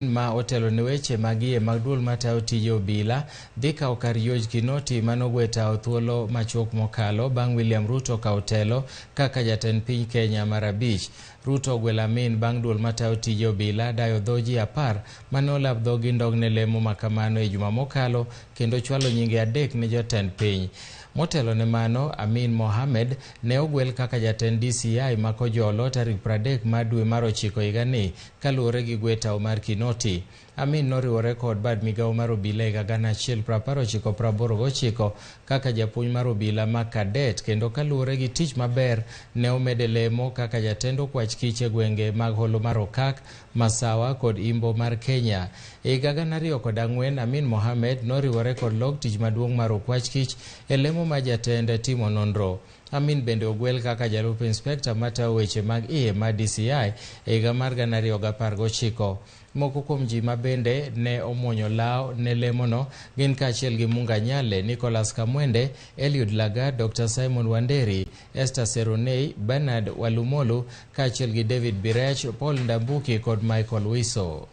ma otelo ne weche magie mag duol matayo tije obila dhi kawo kar George Kinoti manogwe tawo thuolo machuok mokalo bang' William Ruto kawo telo kaka jatend piny Kenya mar abich. Ruto ogwelo Amin bang' duol matayo tije obila dayo dho ji 10 mane olap dhogi ndogne lemo makamano e juma mokalo kendo chwalo nyinge 3 ne jotend piny. Motelo ne mano, Amin Mohamed ne ogwel kaka jatend DCI mako jolo tarik 30 mar dwe mar 9 higani kaluwore gi gwe tawo mar Kinoti. Amin noriwore kod bad migawo mar obila higa 1989 kaka japuonj mar obila ma kadet kendo kaluwore gi tich maber ne omede lemo kaka jatend okwach kich e gwenge mag holo mar Okak, Masawa kod Imbo mar Kenya. E higa 2004 Amin Mohamed noriwore kod log tich maduong' mar okwach kich e lemo ma jatend timo nonro. Amin bende ogwel kaka jalup inspekta matayo weche mag iye ma DCI e higa mar 2019. Moko kuom ji ma bende ne omuonyo law ne lemono gin kaachiel gi Munga Nyale, Nicholas Kamwende, Eliud Lagat, Dr. Simon Wanderi, Esther Seronei, Bernard Walumolu kaachiel gi David Birech, Paul Ndambuki kod Michael Wiso.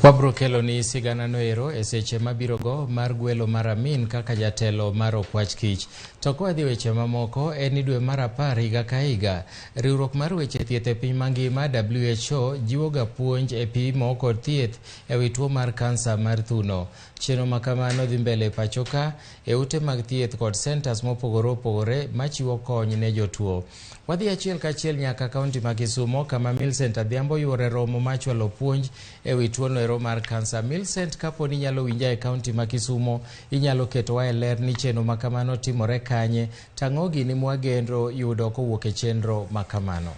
Wabro kelo ni sigana noero e seche mabirogo mar gwelo mar Amin kaka jatelo mar okwach kich. To kwadhi weche mamoko en ni dwe mar 10 higa ka higa, riwruok mar weche thieth e piny mangima WHO jiwoga puonj e pimo kod thieth e wi tuo mar kansa mar thuno. Chenro makamano dhi mbele pachoka e ute mag thieth kod centers mopogore opogore machiwo kony ne jotuo. Wadhi achiel kachiel nyaka kaunti ma Kisumo kama Millicent Adhiambo yuore romo machwalo puonj e wi tuo noero mar kansa. Millicent, kapo ni nyalo winja e kaunti ma Kisumo, inyalo ketowa e ler ni chenro makamano timore kanye, tang'o gini mwagendo yudo kowuok e chenro makamano.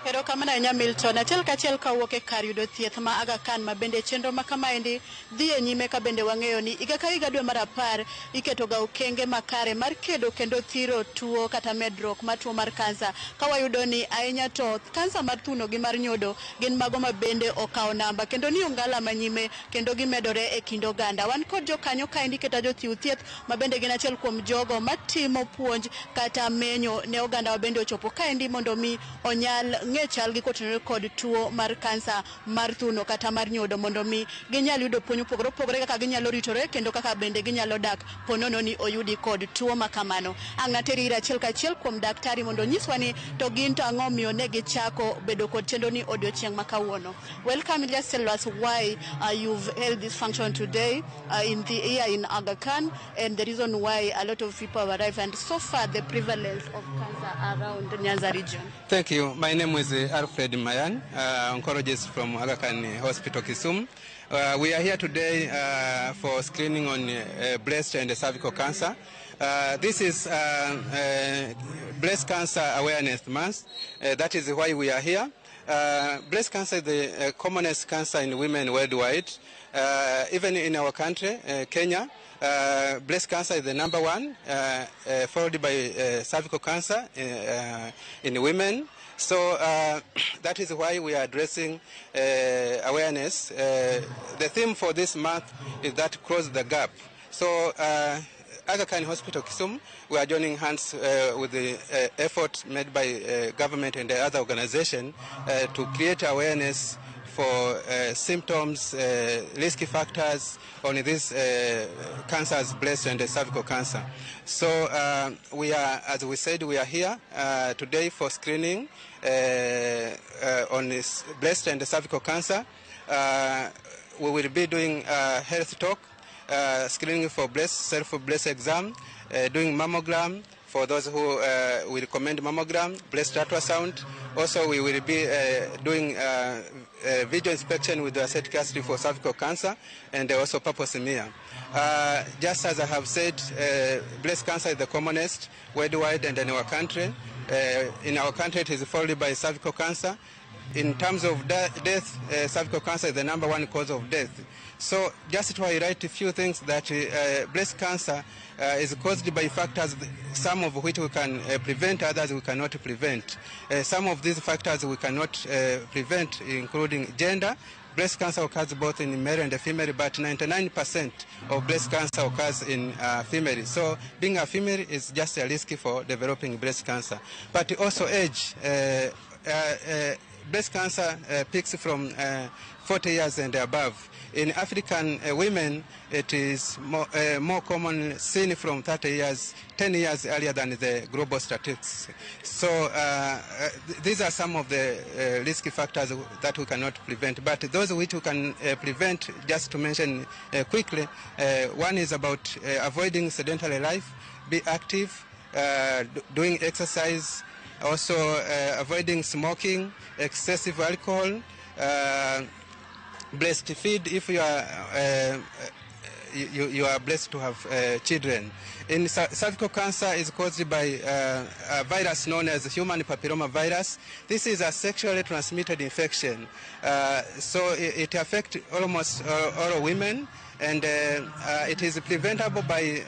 Pero kamana nya Milton achiel kachiel kawuok e kar yudo thieth ma Aga Khan ma bende chenro ma kamaendi dhi e nyime ka bende wang'eyo ni higa ka higa dwe mar 10 iketo ga okenge makare mar kedo kendo thiro tuo kata medruok mar tuo mar kansa, ka wayudo ni ahinya to kansa mar thuno gi mar nyodo gin mago ma bende okawo namba kendo ni ongala manyime kendo gimedore e kind oganda. Wan kod jokanyo kaendi kata jochiw thieth ma bende gin achiel kuom jogo matimo puonj kata menyo ne oganda wa bende ochopo kaendi mondo mi onyal chal gi kotenore kod tuo mar kansa mar thuno kata mar nyodo mondo mi ginyal yudo puonj opogore opogore kaka ginyalo ritore kendo kaka bende ginyalo dak ponono ni oyudi kod tuo makamano. Ang'ateri achiel kachiel kuom daktari mondo nyiswa ni to gin to ang'o miyo ne gichako bedo kod chenro ni odiochieng' makawuono. Welcome, just tell us why you've held this function today here in Aga Khan and the reason why a lot of people have arrived and so far the prevalence of cancer around Nyanza region. Thank you. My name is Alfred Manyien, oncologist from Aga Khan Hospital, Kisumu. We are here today for screening on breast and cervical cancer. This is Breast Cancer Awareness Month. That is why we are here. Breast cancer is the commonest cancer in women worldwide. Even in our country, Kenya, breast cancer is the number 1, followed by cervical cancer in women. So that is why we are addressing awareness. The theme for this month is that close the gap. So Aga Khan Hospital Kisumu, we are joining hands with the effort made by government and the other organization to create awareness for symptoms, risk factors on these cancers, breast and cervical cancer. So we are, as we said, we are here today for screening on breast and cervical cancer. We will be doing health talk, screening for self-breast exam, doing mammogram, for those who we recommend mammogram, breast ultrasound. Also, we will be doing video inspection with the acetic acid for cervical cancer and also purple smear. Just as I have said, breast cancer is the commonest worldwide and in our country. In our country, it is followed by cervical cancer. in terms of death, cervical cancer is the #1 cause of death. So just to highlight a few things that breast cancer is caused by factors, some of which we can prevent, others we cannot prevent. Some of these factors we cannot prevent, including gender. Breast cancer occurs both in male and female, but 99% of breast cancer occurs in female. So being a female is just a risk for developing breast cancer. But also age. Breast cancer peaks from 40 years and above. In African women, it is more common seen from 10 years earlier than the global statistics. So these are some of the risk factors that we cannot prevent. But those which we can prevent, just to mention quickly, one is about avoiding sedentary life, be active, doing exercise, also avoiding smoking, excessive alcohol, breastfeed if you are blessed to have children. In cervical cancer is caused by a virus known as human papilloma virus. This is a sexually transmitted infection. So it affects almost all women, and it is preventable by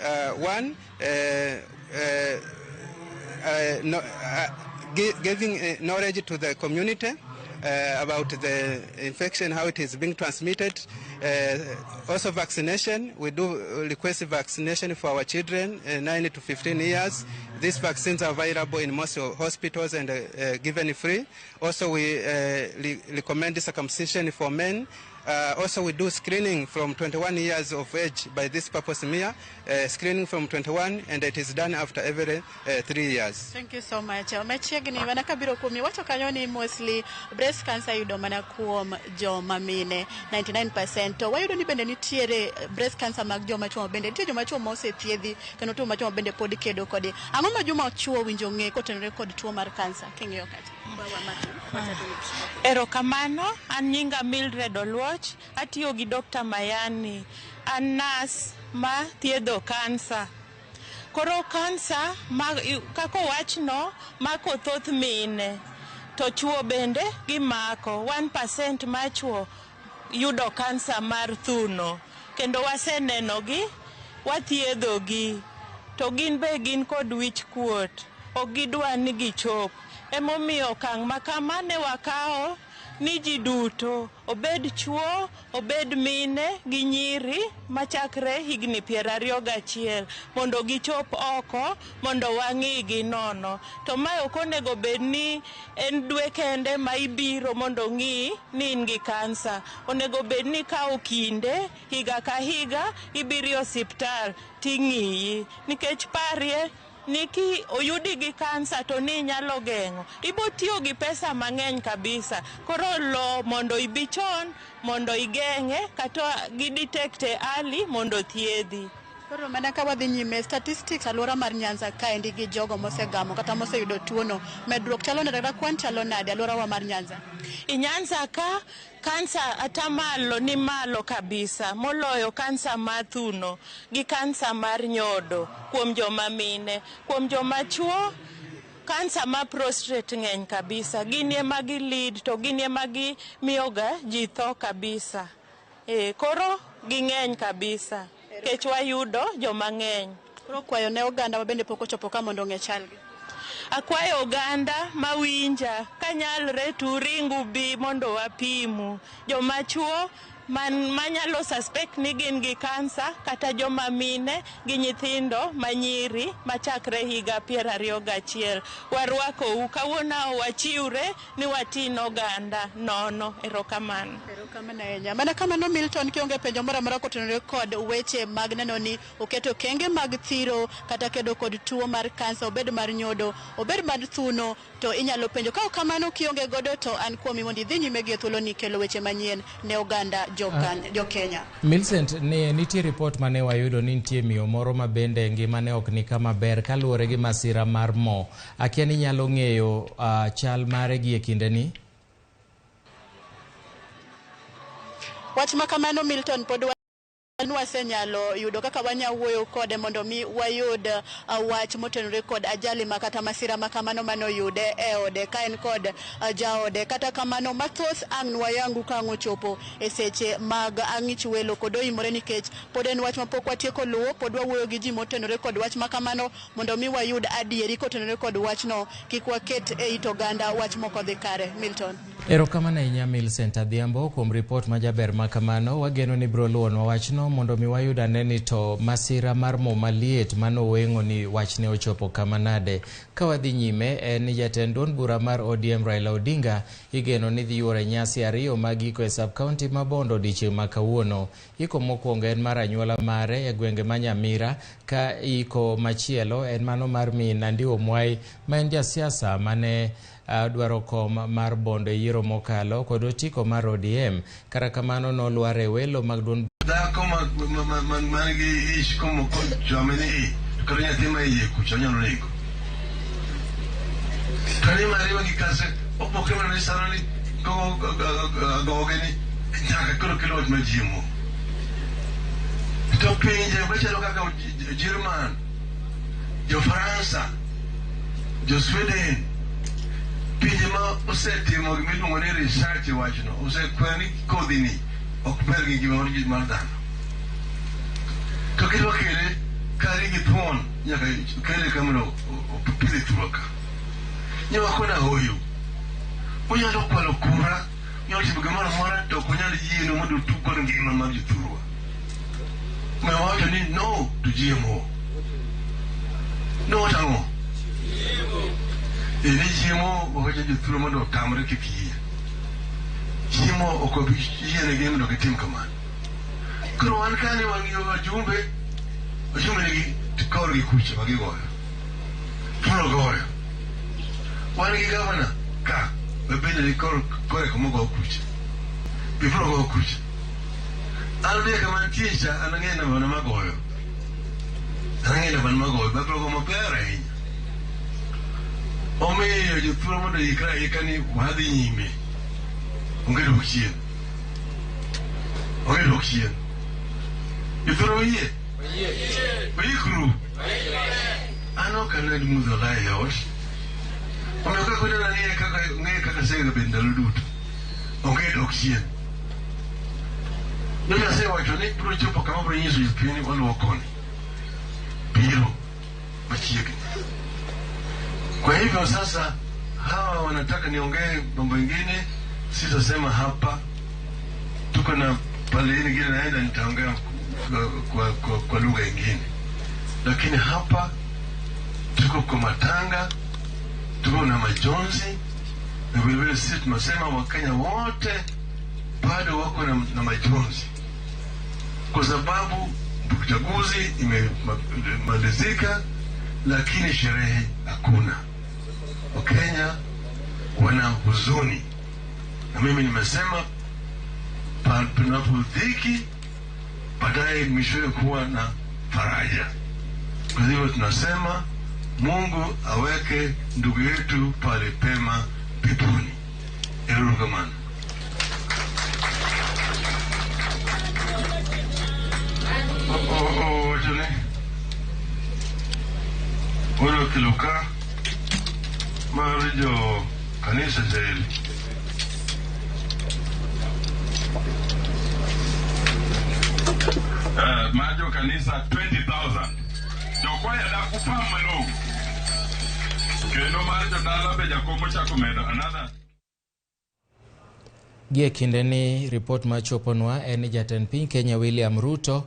giving knowledge to the community about the infection, how it is being transmitted. Also vaccination. We do request vaccination for our children 9 to 15 years. These vaccines are available in most hospitals and given free. Also we recommend circumcision for men. Also we do screening from 21 years of age by this purpose screening from 21, and it is done after every 3 years. Thank you so much. Machiegni wana kabiro kumi wacho kanyo ni mostly breast cancer yudo mana kuom joma mine 99%. To wayudo ni bende nitiere breast cancer mag joma chuo, bende nitie joma chuo mose thiedhi kendo tuo machuo bende pod kedo kode. Ang'o ma joma chuo winjo ng'e kotenore kod tuo mar cancer king'iyo kati? Erokamano, an nyinga Mildred Oluoch, atiyo gi Dr. Mayani, an nurse ma thiedho kansa. Koro kansa, kako wachno, mako thoth mine, to chuo bende gimako. 1% ma chuo yudo kansa mar thuno. Kendo wasenenogi, wathiedhogi, to gin be gin kod wich kuot, ok gidwa ni gichop. Emomiyo okang' makama ne wakao ni ji duto, obed chuo, obed mine gi nyiri machakre higni 21 mondo gichop oko, mondo wang'igi nono. To mae ok onego bed ni en dwe kende ma ibiro mondo ng'i ni in gi kansa. Onego bed ni kawo kinde, higa ka higa, ibiro e osiptal ting'iyi. Nikech parie niki oyudi gi kansa to ni nyalo geng'o. Ibo tiyo gi pesa mang'eny kabisa. Koro lo mondo ibichon, mondo igeng'e, kata gidetekte early mondo thiedhi. Koro mana ka wadhi nyime, statistics alwora mar Nyanza kaendi gi jogo mosegamo kata moseyudo tuono, medruok chalo nade kata kwan chalo nade alwora wa mar Nyanza? I Nyanza ka kansa atamalo ni malo kabisa, moloyo kansa mar thuno gi kansa mar nyodo kuom joma mine. Kuom joma chuo, kansa ma prostate ng'eny kabisa, gin ema gi lead to gin ema gi miyoga ji tho kabisa. Koro ging'eny kabisa, kech wayudo joma ng'eny. Koro kwayo ne oganda mabende pok ochopo ka mondo ng'e chalgi. Akwayo oganda mawinja kanyalre turingu bi mondo wapimu joma chuo manyalo suspect ni gin gi kansa, kata joma mine gi nyithindo manyiri machakre higa 21. Warwako kawuono wachiwre ni watin oganda nono. Erokamano. Erokamano ahinya. Mana kamano Milton, kionge penjo moro amora kotenore kod weche mag neno ni oketo kenge mag thiro kata kedo kod tuo mar kansa, obed mar nyodo, obed mar thuno, to inyalo penjo. Ka kamano kionge godo to an kuomi mondo idhi nyime gi thuolo ni kelo weche manyien ne oganda jo Kenya. Millicent, ne nitie report mane wayudo ni nitie miyo moro ma bende ngimane ok ni kama ber kaluwore gi masira mar mo. Akia ni nyalo ng'eyo chal mare gi e kinde ni? Wach ma kamano Milton pod an wasenyalo yudo kaka wanyawuoyo kode mondo mi wayud wach motenore kod ajali makata masira makamano manoyude e ode ka en kod jaode. Kata kamano mathoth ang' wayangu kang' ochopo e seche mag ang'ich welo kod oimore nikech pod en wach mapok watieko luwo, pod wawuoyo gi ji motenore kod wach makamano mondo mi wayud adieri kotenore kod wachno, kik waket e it oganda wach moko dhi kare. Milton. Erokamano ahinya Millicent Adhiambo kuom ripot majaber makamano. Wageno ni biro luwonwa wachno mondo mi wayud ane ni to masira mar mo maliet manoweng'o ni wachne ochopo kama nade. Ka wadhi nyime, en ni jatend duond bura mar ODM Raila Odinga igeno ni dhi yuore nyasi ariyo mag iko e sub-county ma Bondo odiechieng' ma kawuono. Iko mokwongo en mar anyuola mare e gwenge ma Nyamira, ka iko machielo en mano mar min Andiwo Mwai ma en jasiasa mane dwaro kom mar Bondo e yiero mokalo kod otiko mar ODM. Kara kamano nolwar e welo mag duond dhako manigi ich komo jomini koro nyathi ma iye kucha onyalo nego. Kani mariwa gi kase opoke mana ni saro ni goge ni nyaka koro kelo wach majiemo. To pinje machalo kaka Jerman, jo Faransa, jo Sweden, pinje ma osetimo gimiluongo ni research wachno, osekwani kodhi ni ok ber gi gima mar dhano. To kidwa kele kari gi thuon nyaka kele kamano opidhe thuro ka. Nyawa kona hoyo. Onyalo kwalo kura, nyalo timo gimoro amora to ok onyal yieno mondo otug kod ngima mar jothurwa. Wacho ni no to GMO. No wachang'o? Ni GMO wawacho jothuro mondo otamre kik yie. GMO ok obi yienegi mondo gitim kamano. Koro wan kane wang'iyo wajumbe nigi korgi kucha magigoyo. Puro goyo. Wan gi gavana ka bende ni kore kumogo kucha. Bifuro go kucha. Alde kama tisha anang'ena bana magoyo. Babro go maber ahinya. Omiyo jothuro mondo yikra ni wadhi nyime. Onge dok chien. Jothuro yie? Oyikru? Ano kana mudho lai e ot. Omiyo kaka udana ng'e kaka sega bende ndalo duto. Onge dok chien. Ndio wacho ni biro chopo kama biro nyiso jopiny waluwo koni. Biro machiegni. Kwa hivyo sasa hawa wanataka niongee mambo mengine, sitasema hapa. Tuko na pale nyingine naenda nitaongea kwa lugha nyingine. Lakini hapa tuko kwa matanga, tuko na majonzi, na vile sisi tunasema Wakenya wote bado wako na majonzi. Kwa sababu uchaguzi imemalizika lakini sherehe hakuna. Wakenya wana huzuni. Na mimi nimesema panapodhiki baadaye mwishowe kuwa na faraja. Kwa hivyo tunasema Mungu aweke ndugu yetu pale pema peponi. Erugamana. Jone. Olo kiluka marijo kanisa zeli. Majo kanisa 20,000. Jokwa ya da kupama no. Kendo marijo dala be jakomo chako medo another. Gie kinde ni ripot machoponwa en ni jatend piny Kenya William Ruto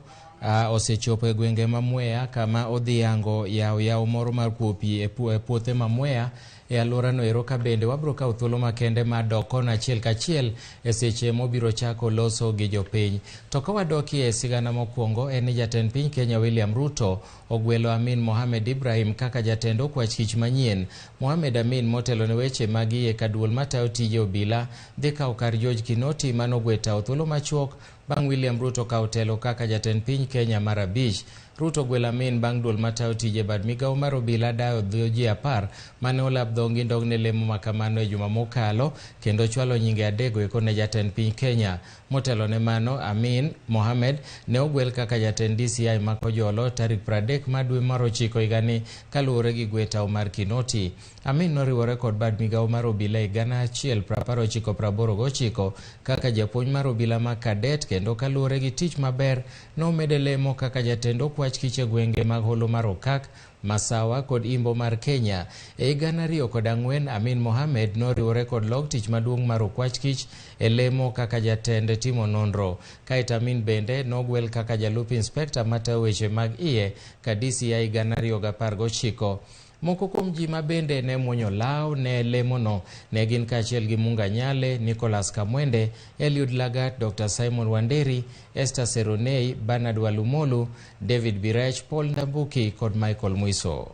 osechopo e gwenge ma Mwea kama odhi yango yaw moro mar kuopi e puothe ma Mwea e alworano ero ka bende wabro kawo thuolo makende mar dok kono achiel kachiel e seche mobiro chako loso gi jopiny. To ka wadoki e sigana mokwongo en ni jatend piny Kenya William Ruto ogwelo Amin Mohamed Ibrahim kaka jatend okwach kich manyien. Mohamed Amin motelo ne weche magi e kaduol matayo tije obila dhi kawo kar George Kinoti manogwe tawo thuolo machuok bang' William Ruto kawo telo kaka jatend piny Kenya mar abich. Ruto gwelo Amin bang' duol matayo tije bad migawo mar obila dayo ji 10 mane olap dhongi ndogne lemo makamano e juma mokalo kendo chwalo nyinge adego eko ne jatend piny Kenya. Motelo ne mano, Amin Mohamed ne ogwel kaka jatend DCI ma Kojolo tarik 30 mar dwe mar 9 higani kaluwore gi gwetaw mar Kinoti. Amin noriwore kod bad migawo mar obila e 1989 kaka japuonj mar obila ma kadet kendo kaluwore gi tich maber nomede lemo kaka jatend okwach kich e gwenge mag Holo mar Okak, Masawa kod Imbo mar Kenya. E 2004 Amin Mohamed noriwore kod log tich maduong' mar okwach kich e lemo kaka jatend timo nonro. Kaito Amin bende nogwel kaka jalup inspekta matayo weche mag iye ka DCI 2019. Moko kuom ji ma bende ne muonyo law ne lemono ne gin kaachiel gi Munga Nyale, Nicholas Kamwende, Eliud Lagat, Dr. Simon Wanderi, Esther Seronei, Bernard Walumolu, David Birech, Paul Ndambuki kod Michael Muiso.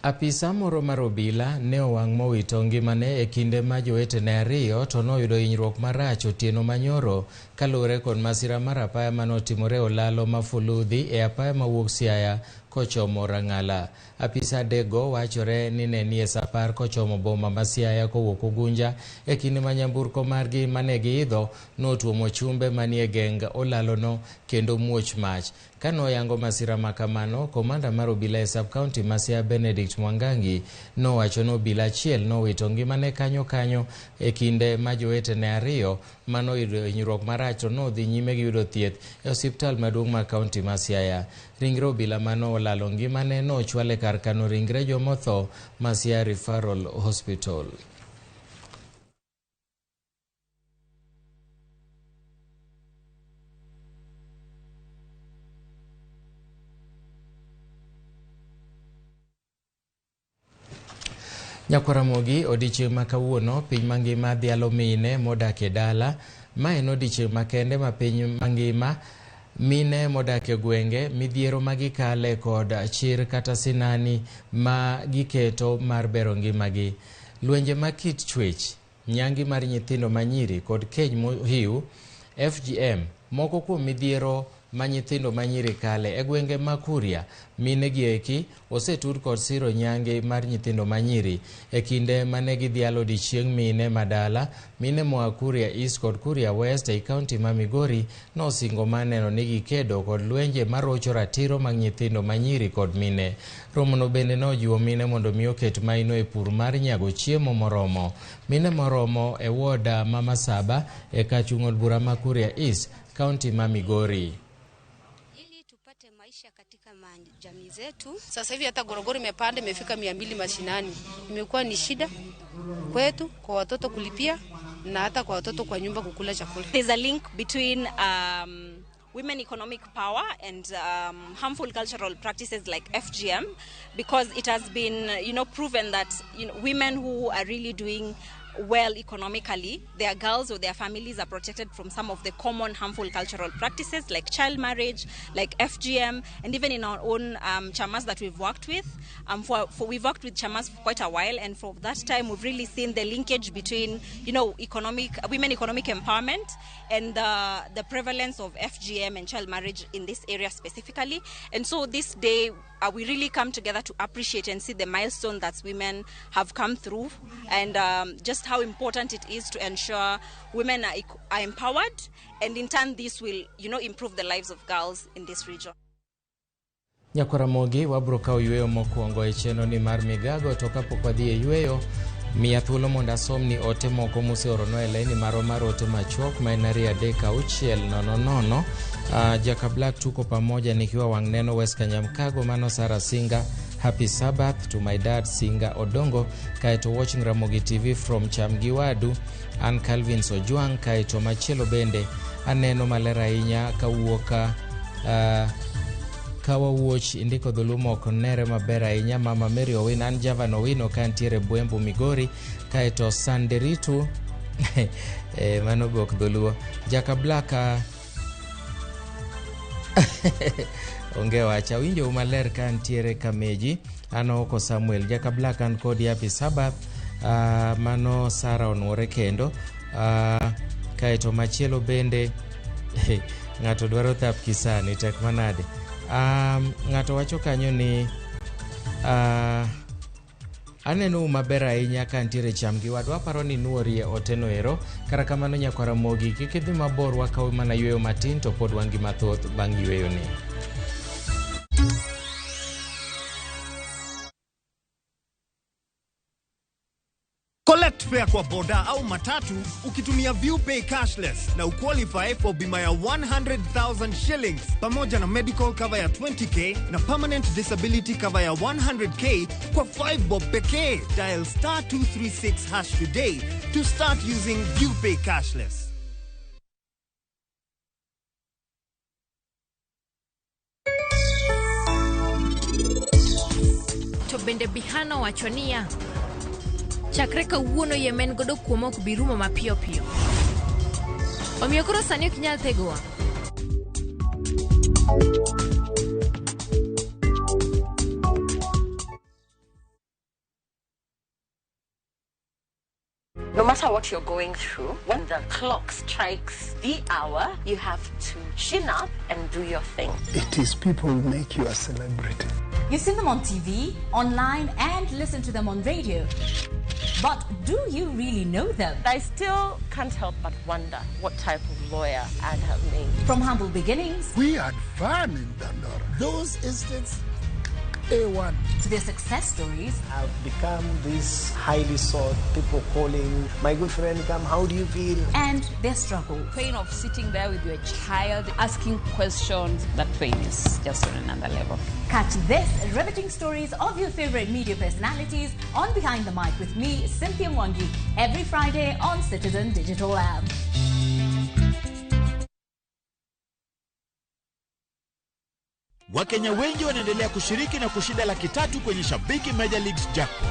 Apisa moro mar obila ne owang' mowito ngimane e kinde ma jowetene ariyo to noyudo hinyruok marach otieno manyoro kaluwore kod masira mar apaya manotimore Olalo Mafuludhi e apaya mawuok Siaya kochomo Rang'ala. Apisa adekgo wachore ni ne nie sapar kochomo boma ma Siaya kowuok Ugunja e kinde ma nyamburko margi mane giidho notuomo chumbe manie geng Olalono kendo muoch mach. Kano yango masira makamano, komanda mar obila e sub-county ma Siaya Benedict Mwangangi nowacho ni obila achiel nowito ngimane kanyo e kinde ma jowetene ariyo manoyudo hinyruok marach to nodhi nyime gi yudo thieth e osiptal maduong' ma kaunti ma Siaya. Ringre obila mano olalo ngimane nochwale kar kano ringre jomotho ma Siaya Referral Hospital. Ramogi odiochieng' ma kawuono piny mangima dhialo mine modak e dala. Mae en odiochieng' makende ma piny mangima mine modak e gwenge midhiero magikale kod chir kata sinani ma giketo mar bero ngimagi. Lwenje makit chwech, nyangi mar nyithindo manyiri kod keny mohiu FGM moko kuom midhiero ma nyithindo manyiri kale e gwenge ma Kuria. Mine gi eki osetud kod siro nyange mar nyithindo manyiri e kinde mane gidhialo odiochieng' mine madala. Mine moa Kuria East kod Kuria West e kaunti ma Migori nosingo maneno ni gikedo kod lwenje marocho ratiro mag nyithindo manyiri kod mine. Romono bende nojiwo mine mondo mi oket maino e pur mar nyago chiemo moromo. Mine moromo e woda ma Masaba e kachung' od bura ma Kuria East kaunti ma Migori. Maisha katika jamii zetu. Sasa hivi hata gorogoro imepanda imefika 200 mashinani. Imekuwa ni shida kwetu kwa watoto kulipia na hata kwa watoto kwa nyumba kukula chakula. There's a link between women economic power and harmful cultural practices like FGM, because it has been proven that women who are really doing well economically, their girls or their families are protected from some of the common harmful cultural practices like child marriage, like FGM, and even in our own chamas that we've worked with. We've worked with chamas for quite a while, and for that time we've really seen the linkage between women economic empowerment and the prevalence of FGM and child marriage in this area specifically. And so this day we really come together to appreciate and see the milestone that women have come through, and just how important it is to ensure women are empowered, and in turn this will improve the lives of girls in this region. Ramogi wabro kawo yweyo mokwongo e cheno ni mar Migago to kapok wadhi e yweyo miya thuolo mondo asom ni ote moko moseorono e laini marwa mar ote machuok ma en 3-600. Jaka Black tuko pamoja nikiwa wang' neno West Kanyamkago, mano Sara Singa. Happy Sabbath to my dad Singa Odongo. Kaito watching Ramogi TV from Chamgiwadu. An Calvin Sojuang. Kaito machielo bende aneno maler ahinya kawuoka Kawa Watch indiko dhulumo okonere maber ahinya. Mama Mary Owin, an Javan Owino kantiere Buembu Migori. Kaito Sanderitu mano gok dhuluo. Jaka Black Onge wacha winjo maler kan tiere kameji ano ko Samuel Jaka Black and kodi api Sabbath mano Sara onwore kendo kaeto machielo bende ngato dwaro tap kisani tek manade. Ngato wacho kanyo ni aneno maber ahinya ka ntiere cham gi wadwa paro ni nuorie oteno ero kara kamano nyakwara Mogi kikidhi mabor wakaw mana yweyo matin to pod wangi mathoth bang' yweyo ni. Collect fare kwa boda au matatu ukitumia ViewPay cashless na uqualify for bima ya 100,000 shillings pamoja na medical cover ya 20k na permanent disability cover ya 100k kwa 5 bob pekee. Dial *236# today to start using ViewPay cashless. To bende bihano wachonia chakre kawuono Yemen godo kuomo ok birumo mapiyo piyo. Omiyo koro sani ok nyal tegowa. No matter what you're going through, when the clock strikes the hour, you have to chin up and do your thing. It is people who make you a celebrity. You've seen them on TV, online, and listen to them on radio. But do you really know them? I still can't help but wonder what type of lawyer I'd have made. From humble beginnings, we had fun in Dandora. Those estates, A1. To their success stories. I've become this highly sought, people calling, my good friend, come, how do you feel? And their struggle. Pain of sitting there with your child, asking questions, that pain is just on another level. Catch this riveting stories of your favorite media personalities on Behind the Mic with me, Cynthia Mwangi, every Friday on Citizen Digital Lab. Wakenya wengi wanaendelea kushiriki na kushinda $300,000 kwenye Shabiki Major Leagues Jackpot.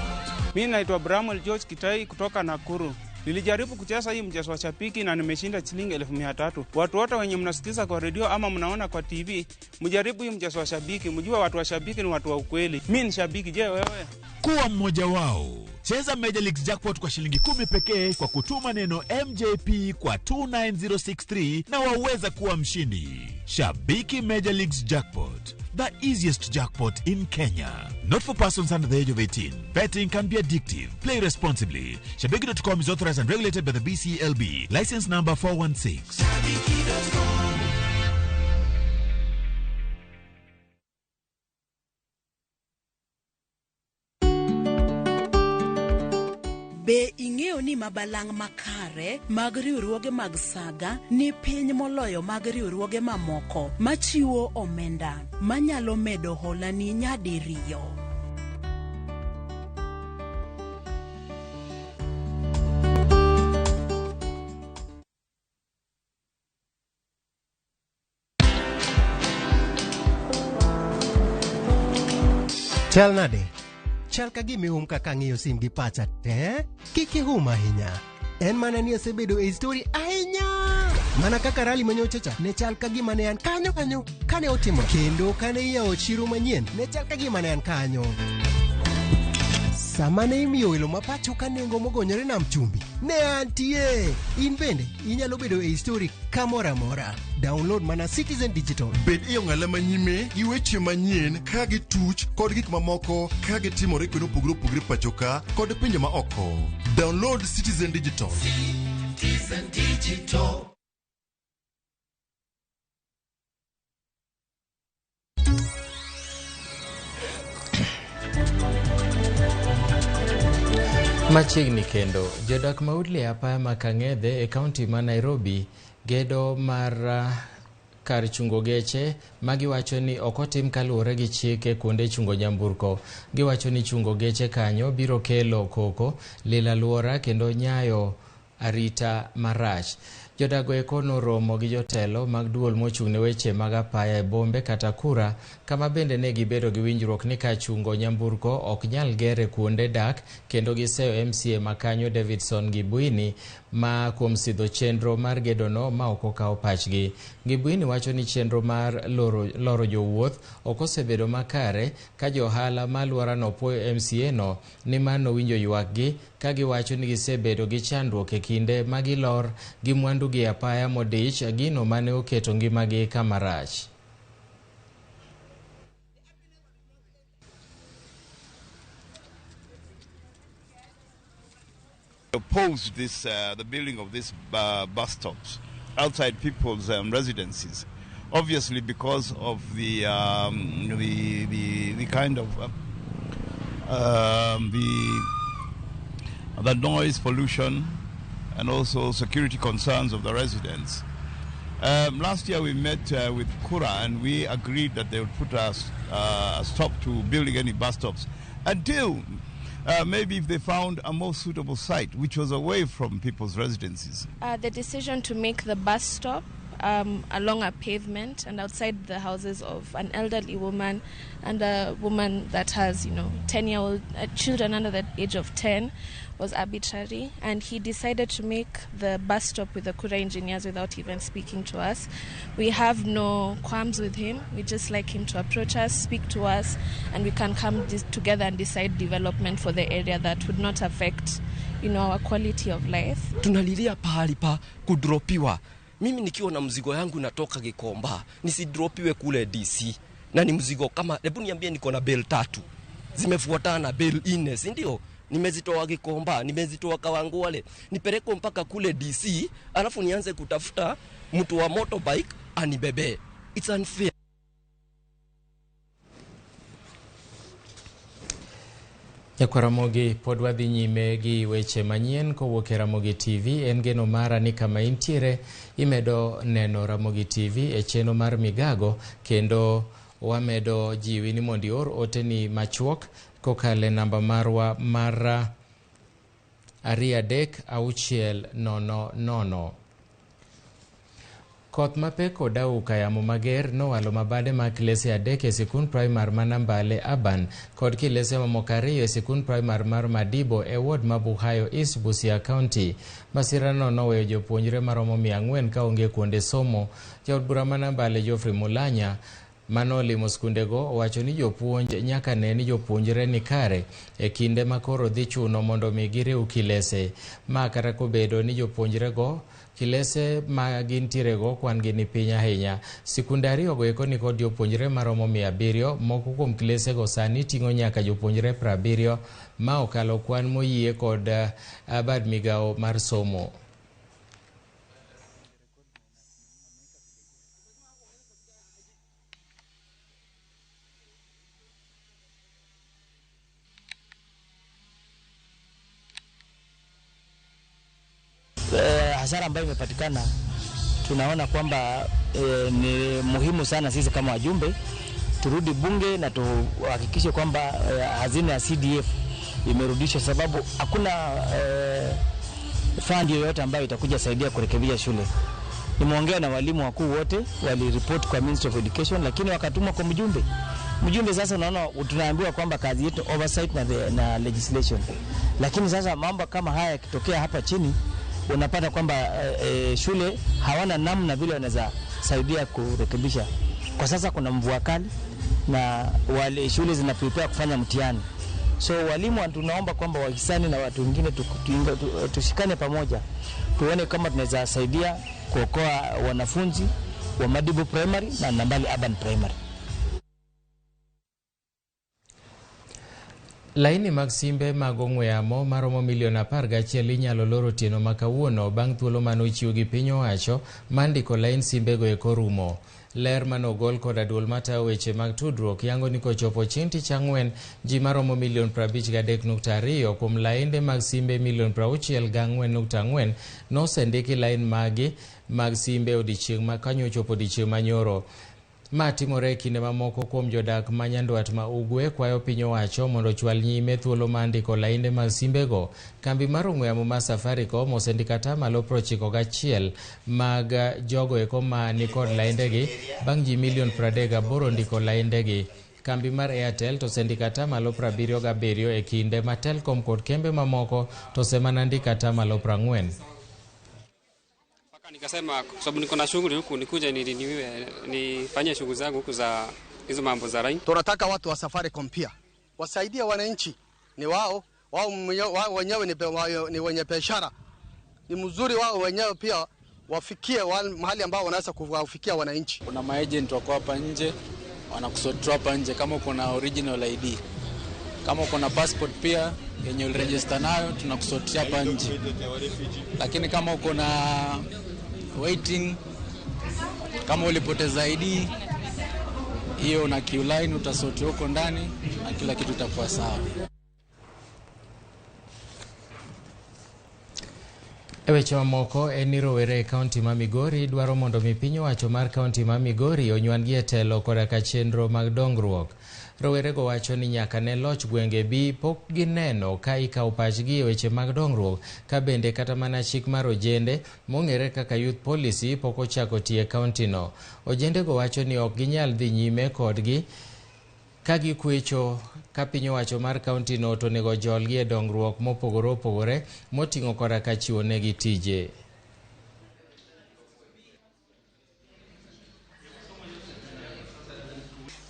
Mimi naitwa Bramwell George Kitai kutoka Nakuru. Nilijaribu kucheza hii mchezo wa Shabiki na nimeshinda shilingi 1,300. Watu wote wenye mnasikiza kwa radio ama mnaona kwa TV, mjaribu hii mchezo wa Shabiki, mjue watu wa Shabiki ni watu wa ukweli. Mimi ni shabiki, je wewe? Kuwa mmoja wao. Cheza Major Leagues Jackpot kwa shilingi 10 pekee kwa kutuma neno MJP kwa 29063 na waweza kuwa mshindi. Shabiki Major Leagues Jackpot, the easiest jackpot in Kenya. Not for persons under the age of 18. Betting can be addictive. Play responsibly. Shabiki.com is authorized and regulated by the BCLB. License number 416. Shabiki.com. Be ing'eyo ni mabalang' makare mag riwruoge mag saga ni piny moloyo mag riwruoge mamoko machiwo omenda manyalo medo hola ni nyadiriyo. Chal nade? Chal ka gimi kaka ng'iyo sim gi pacha te, kiki ahinya. En mana ni asebedo e story ahinya. Mana kaka rally manyochacha, ne chal ka gima ne an kanyo kane otimo. Kendo kane iyawo chiro manyien, ne chal ka gima ne an kanyo. Sama ne imiyo welo mapacho ka nengo mogonyore nam chumbi, ne antie. In bende, inyalo bedo e story kamora mora. Download mana Citizen Digital. Bed iyo ng'ala manyime, gi weche manyien, ka gi tuch, kod gik mamoko, ka gi timore kendo pogre pachoka, kod pinje ma oko. Download Citizen Digital. Citizen Digital. Machiegni kendo, jodak maudli apaya makang'edhe e kaunti ma Nairobi gedo mar kar chungo geche magiwacho ni okotim kaluwore gi chike kuonde chungo nyamburko. Giwacho ni chungo geche kanyo biro kelo koko, lila luora kendo nyayo arita marach. Jodago eko noromo gi jotelo mag duol mochung' ne weche mag apaya e bombe kata kura, kama bende ne gibedo gi winjruok ni ka chungo nyamburko ok nyal gere kuonde dak, kendo giseyo MCA makanyo Davidson Gibuini ma kuom sidho chenro mar gedono ma ok okawo pachgi. Gibuini wacho ni chenro mar loro jowuoth ok osebedo makare ka johala ma alworano puoyo MCA no ni mano winjo ywakgi ka giwacho ni gisebedo gi chandruok e kinde ma gilor gi mwandu gi apaya modich, gino mane oketo ngimagi kama rach. Opposed this the building of these bus stops outside people's residences, obviously because of the kind of the noise pollution and also security concerns of the residents. Last year we met with Kura and we agreed that they would put a stop to building any bus stops until maybe if they found a more suitable site which was away from people's residences. The decision to make the bus stop along a pavement and outside the houses of an elderly woman and a woman that has 10-year-old children under the age of 10 was arbitrary, and he decided to make the bus stop with the Kura engineers without even speaking to us. We have no qualms with him. We just like him to approach us, speak to us, and we can come together and decide development for the area that would not affect our quality of life. Tunalilia pahali pa kudropiwa. Mimi nikiwa na mzigo yangu natoka Gikomba, nisidropiwe kule DC. Na ni mzigo kama, hebu niambie niko na bale 3. Zimefuatana na bale 4, si ndio? Nimezitoa Gikomba, nimezitoa Kawangwale, nipeleke mpaka kule DC, alafu nianze kutafuta mtu wa motorbike anibebe. It's unfair. Ramogi pod wadhi nyime gi weche manyien kowuok e Ramogi TV. En geno mara ni kama intiere imedo neno Ramogi TV e cheno mar Migago, kendo wamedo jiwi ni mondi or oteni machuok kokale namba marwa mara 236000. Koth mapek odau kayamo mager nowalo mabade ma kilese 3 e sikund primar manambale Aban kod kilese mamoko 2 e sikund primar mar Madibo e ward ma Buhayo East, Busia County. Masirano noweyo jopuonjre maromo 400 ka onge kuonde somo. Jaod bura manambale Geoffrey Mulanya manolimo skundego owacho ni jopuonj nyaka ne ni jopuonjre ni kare e kinde makoro dhi chuno mondo mi giriw kilese. Ma kata kobedo ni jopuonjrego kilese ma gintiere go kwan gi ni piny ahinya. Sikunde 2 go eko ni kod jopuonjre maromo 700, moko kuom kilese go sani ting'o nyaka jopuonjre 70 ma okalo kwan moyie kod bad migao mar somo. Hasara ambayo imepatikana, tunaona kwamba ni muhimu sana sisi kama wajumbe turudi bunge na tuhakikishe kwamba hazina ya CDF imerudishwa, sababu hakuna fund yoyote ambayo itakuja saidia kurekebisha shule. Nimeongea na walimu wakuu wote, walireport kwa Ministry of Education, lakini wakatuma kwa mjumbe. Sasa unaona tunaambiwa kwamba kazi yetu oversight na legislation. Lakini sasa mambo kama haya yakitokea hapa chini, unapata kwamba shule hawana namna vile wanaweza saidia kurekebisha. Kwa sasa kuna mvua kali na wale shule zinaprepare kufanya mtihani. So walimu tunaomba kwamba wahisani na watu wengine tushikane pamoja, tuone kama tunaweza saidia kuokoa wanafunzi wa Madibo Primary na Nambali Urban Primary. Laini mag simbe mag ong'we yamo maromo milion 11 inyalo loro tieno makawuono bang' thuolo manochiw gi piny owacho mandiko lain simbego eko rumo. Ler manogol kod aduol matayo weche mag tudruok yango ni kochopo chieng' tich ang'wen ji maromo milion 53.2 kuom lainde mag simbe milion 64.4 nosendiki lain magi mag simbe odiechieng' ma kanyo chopo odiechieng' manyoro. Ma timore kinde mamoko kuom jodak ma Nyanduat ma Ugwe kwayo piny owacho mondo chwal nyime thuolo ma ndiko lainde mag simbego. Kambi mar ong'we yamo ma Safaricom osendiko atamalo 91 mag jogo eko ma nikod laindegi bang' ji milion 38 ndiko laindegi. Kambi mar Airtel to sendiko atamalo 77 e kinde ma Telcom kod kembe mamoko to semana ndiko atamalo 40. Nikasema kwa sababu niko na shughuli huku nikuje nifanye shughuli zangu huku za hizo mambo za line. Tunataka watu wa Safaricom pia wasaidie wananchi, ni wao wenyewe ni wenye biashara, ni mzuri wao wenyewe pia wafikie mahali ambao wanaweza kuwafikia wananchi. Kuna maagent wako hapa nje wanakusotoa hapa nje, kama uko na original ID, kama uko na passport pia yenye uliregister nayo tunakusotoa hapa nje, lakini kama uko na waiting, kama ulipoteza ID hiyo na queue line utasoti huko ndani na kila kitu itakuwa sawa. Weche mamoko en ni rowere e kaunti ma Migori dwaro mondo mi piny owacho mar kaunti ma Migori onywangi e telo koda ka chenro mag dongruok. Rowerego wacho ni nyaka ne loch gwenge bi pok gineno ka ikawo pachgi e weche mag dongruok, ka bende kata mana chik mar ojende mong'ere kaka youth policy pok ochako tiyo e kauntino. Ojendego wacho ni ok ginyal dhi nyime kodgi ka gikwecho ka piny owacho mar kauntino to nego jolgi e dongruok mopogore opogore moting'o koda ka chiwo negi tije.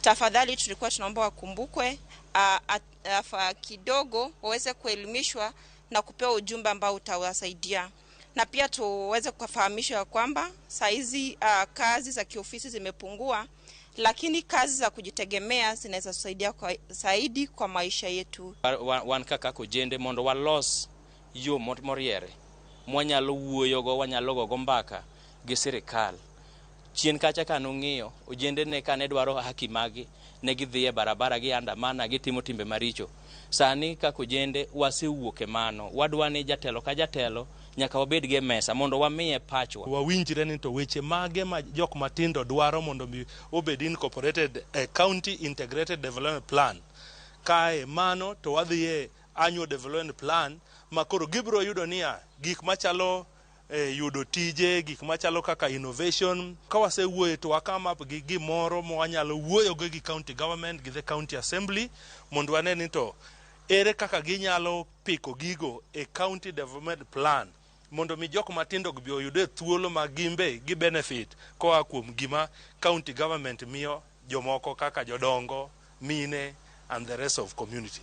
Tafadhali tulikuwa tunaomba wakumbukwe kidogo waweze kuelimishwa na kupewa ujumbe ambao utawasaidia, na pia tuweze kufahamishwa kwamba saizi kazi za kiofisi zimepungua, lakini kazi za kujitegemea zinaweza kusaidia zaidi kwa maisha yetu. Wan kaka kojende mondo walos yo moriere mwanyalo wuoyogo, wanyalo gogo mbaka gi sirikal. Chien kacha kanung'iyo ojende ne kane dwaro haki magi ne gidhiye barabara gi andamana gitimo timbe maricho. Sani kako ojende wasewuok e mano, wadwani jatelo ka jatelo nyaka wabed gi mesa mondo wamiye pachwa. Wawinjre ni to weche mage ma jok matindo dwaro mondo obed incorporated a county integrated development plan. Kae mano to wadhiye annual development plan makoro gibro yudo niya gik machalo yudo tije, gik machalo kaka innovation. Ka wasewuoyo to wakama gi gimoro mo wanyalo wuoyo gi county government gi the county assembly mondo wane ni to ere kaka ginyalo piko gigo e county development plan mondo mi jok matindo bi oyude thuolo ma gimbe gi benefit koa kuom gima county government miyo jomoko kaka jodongo, mine and the rest of community.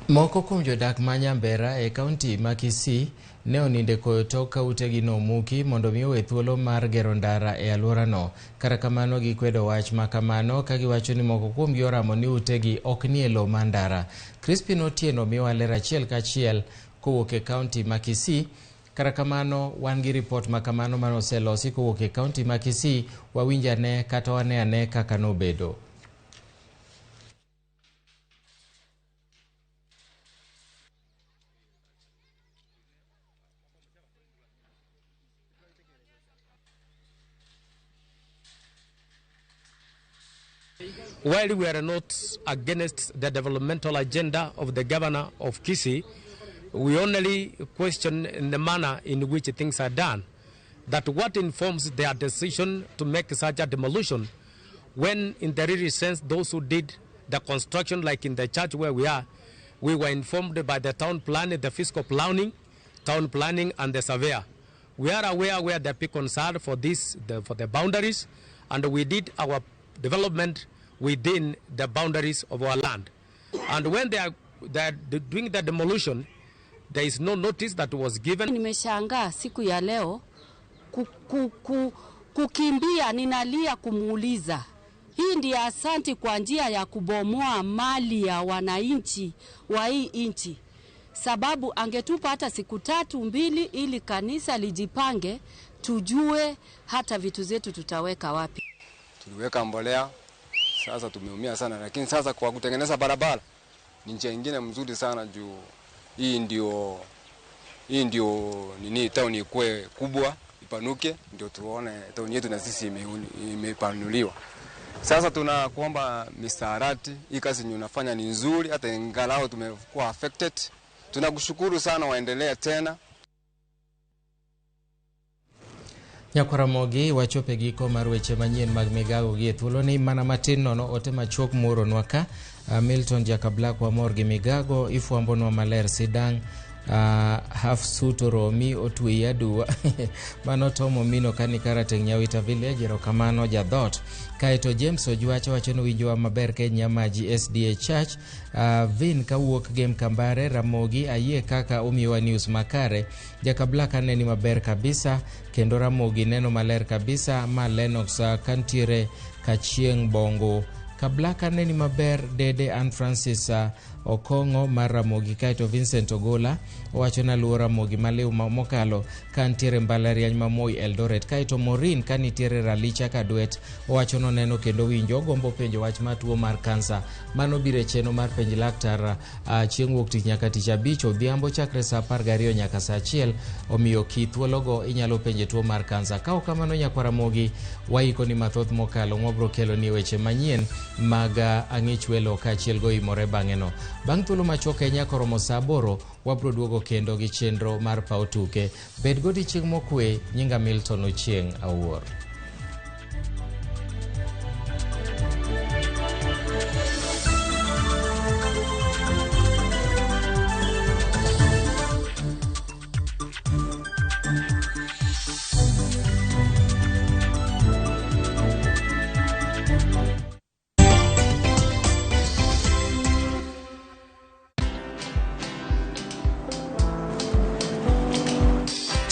Moko kuom jodak ma Nyambera e kaunti ma Kisii ne oninde koyo tok ka utegi nomuki mondo mi owe thuolo mar gero ndara e alworano. Kata kamano gikwedo wach ma kamano ka giwacho ni moko kuom gi oramo ni utegi ok nie lo mar ndara. Crispin Otieno miwa ler achiel kachiel kowuok e kaunti ma Kisii. Kata kamano wan gi ripot ma kamano manoselosi kowuok e kaunti ma Kisii, wawinjane kata wane ane kaka nobedo. While we are not against the developmental agenda of the governor of Kisii, we only question the manner in which things are done. That what informs their decision to make such a demolition, when in the real sense those who did the construction, like in the church where we are, we were informed by the town planning, the fiscal planning, and the surveyor. We are aware where the people concerned for this, for the boundaries, and we did our development within the boundaries of our land. And when they are doing the demolition, there is no notice that was given. Nimeshangaa siku ya leo kukimbia, ninalia kumuuliza. Hii ndiyo asanti kwa njia ya kubomoa mali ya wananchi wa hii nchi. Sababu angetupa hata siku 3-2 ili kanisa lijipange, tujue hata vitu zetu tutaweka wapi. Tuliweka mbolea, sasa tumeumia sana, lakini sasa kwa kutengeneza barabara ni njia nyingine mzuri sana juu hii ndio nini town ikue kubwa ipanuke, ndio tuone tauni yetu na sisi imepanuliwa. Sasa tunakuomba misaarati, hii kazi unafanya ni nzuri, hata ingalao tumekuwa affected. Tunakushukuru sana, waendelee tena. Ramogi wachope giko mar weche manyien mag Migago gi thuolo ni mana matin nono ote machok muro nwaka Milton Jakabla kwa mor gi Migago ifuambo nwa maler sidang half sutoro mi otwi aduwa mano tomo mino kani karateng nyawita village erokamano jadhot kaeto James Ojwacho wacho ni winjowa maber Kenya Maji SDA Church Vin kawuok game Kambare Ramogi ayie kaka omiwa news makare Jakabla kaneni maber kabisa kendo Ramogi neno maler kabisa ma Lennox kantiere kachieng bongo Kabla kaneni maber Dede Ann Francis Okongo mar Ramogi kaeto Vincent Ogola wacho na luo Ramogi maliu mokalo kantiere mbalariany mamoi Eldoret kaeto Morin kanitiere Ralicha Kadwet wacho no neno kendo winjo gombo penjo wach matuo mar kansa mano bire cheno mar penj laktar chieng' wuok tich nyaka tich abich odhiambo chakre saa 12 nyaka saa 1 omiyo kithuologo inyalo penje tuo mar kansa kao kamano nyakwa Ramogi waiko ni mathoth mokalo mwabro kelo ni weche manyien mag ang'ich welo kaachiel go imore bang'eno. Bang' thuolo machuok Kenya koromo saa 8 wabro duogo kendo gi chenro mar pautuke. Bed godi chieng' mokwe nyinga Milton Ochieng' awuor.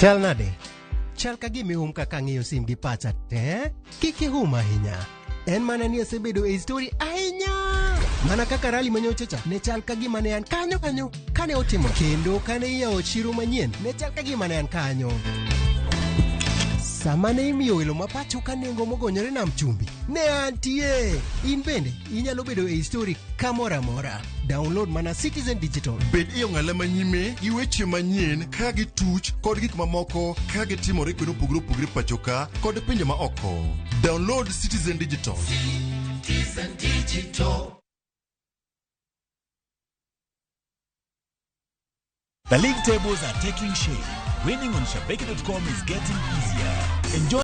Chal nade? Chal ka gimi kaka ng'iyo sim gi pacha te? Kiki ahinya. En mana ni osebedo e story ahinya. Mana kaka rali manyochacha ne chal ka gima ne an kanyo kane otimo. Kendo kane iyawo chiro manyien ne chal ka gima ne an kanyo. Sama ne imiyo welo mapacho ka nengo mogonyore nam chumbi ne antie. In bende inyalo bedo e story kamora mora. Download mana Citizen Digital. Bed iyo ng'ala manyime gi weche manyien ka gi tuch kod gik mamoko ka gi timore kweno pugre pachoka kod pinje ma oko. Download Citizen Digital. Citizen Digital. The league tables are taking shape. Winning on Shabeki.com is getting easier. Enjoy